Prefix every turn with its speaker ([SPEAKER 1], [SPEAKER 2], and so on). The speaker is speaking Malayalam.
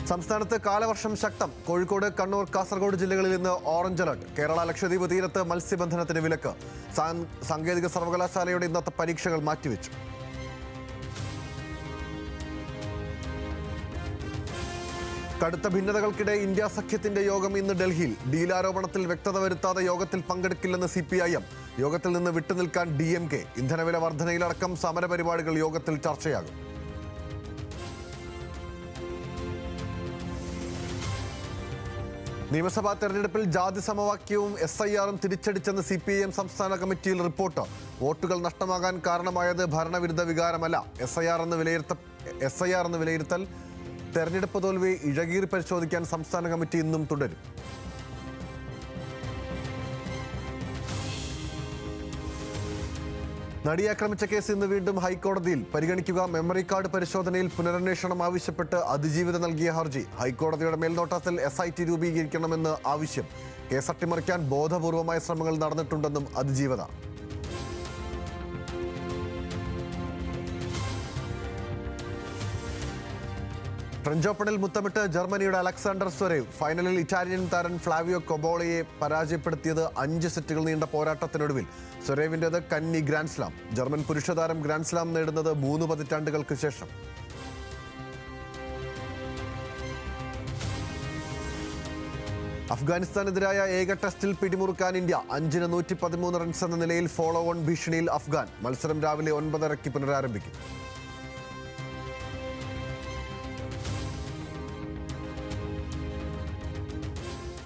[SPEAKER 1] സംസ്ഥാനത്ത് കാലവർഷം ശക്തം. കോഴിക്കോട്, കണ്ണൂർ, കാസർഗോഡ് ജില്ലകളിൽ ഇന്ന് ഓറഞ്ച് അലർട്ട്. കേരള ലക്ഷദ്വീപ് തീരത്ത് മത്സ്യബന്ധനത്തിന് വിലക്ക്. സാങ്കേതിക സർവകലാശാലയുടെ ഇന്നത്തെ പരീക്ഷകൾ മാറ്റിവെച്ചു. കടുത്ത ഭിന്നതകൾക്കിടെ ഇന്ത്യ സഖ്യത്തിന്റെ യോഗം ഇന്ന് ഡൽഹിയിൽ. ഡീലാരോപണത്തിൽ വ്യക്തത വരുത്താതെ യോഗത്തിൽ പങ്കെടുക്കില്ലെന്ന് CPIM. യോഗത്തിൽ നിന്ന് വിട്ടുനിൽക്കാൻ DMK. ഇന്ധനവില വർധനയിലടക്കം സമരപരിപാടികൾ യോഗത്തിൽ ചർച്ചയാകും. നിയമസഭാ തെരഞ്ഞെടുപ്പിൽ ജാതി സമവാക്യവും SIR-ഉം തിരിച്ചടിച്ചെന്ന് CPIM സംസ്ഥാന കമ്മിറ്റിയിൽ റിപ്പോർട്ട്. വോട്ടുകൾ നഷ്ടമാകാൻ കാരണമായത് ഭരണവിരുദ്ധ വികാരമല്ല, SIR എന്ന് വിലയിരുത്തൽ. തെരഞ്ഞെടുപ്പ് തോൽവി ഇഴകീറി പരിശോധിക്കാൻ സംസ്ഥാന കമ്മിറ്റി ഇന്നും തുടരും. നടിയെ ആക്രമിച്ച കേസ് ഇന്ന് വീണ്ടും ഹൈക്കോടതിയിൽ പരിഗണിക്കുക. മെമ്മറി കാർഡ് പരിശോധനയിൽ പുനരന്വേഷണം ആവശ്യപ്പെട്ട് അതിജീവിത നൽകിയ ഹർജി. ഹൈക്കോടതിയുടെ മേൽനോട്ടത്തിൽ SIT രൂപീകരിക്കണമെന്ന് ആവശ്യം. കേസ് അട്ടിമറിക്കാൻ ബോധപൂർവമായ ശ്രമങ്ങൾ നടന്നിട്ടുണ്ടെന്നും അതിജീവത. ഫ്രഞ്ച് ഓപ്പണിൽ മുത്തമിട്ട് ജർമ്മനിയുടെ അലക്സാണ്ടർ സ്വരേവ്. ഫൈനലിൽ ഇറ്റാലിയൻ താരൻ ഫ്ലാവിയോ കൊബോളയെ പരാജയപ്പെടുത്തിയത് 5 സെറ്റുകൾ നീണ്ട പോരാട്ടത്തിനൊടുവിൽ. സ്വരേവിൻ്റേത് കന്നി ഗ്രാൻഡ്സ്ലാം. ജർമ്മൻ പുരുഷ താരം ഗ്രാൻഡ്സ്ലാം നേടുന്നത് 3 പതിറ്റാണ്ടുകൾക്ക് ശേഷം. അഫ്ഗാനിസ്ഥാനെതിരായ ഏക ടെസ്റ്റിൽ പിടിമുറുക്കാൻ ഇന്ത്യ. 5-ന് 113 റൺസ് എന്ന നിലയിൽ ഫോളോ ഓൺ ഭീഷണിയിൽ അഫ്ഗാൻ. മത്സരം രാവിലെ 9:30 പുനരാരംഭിക്കും.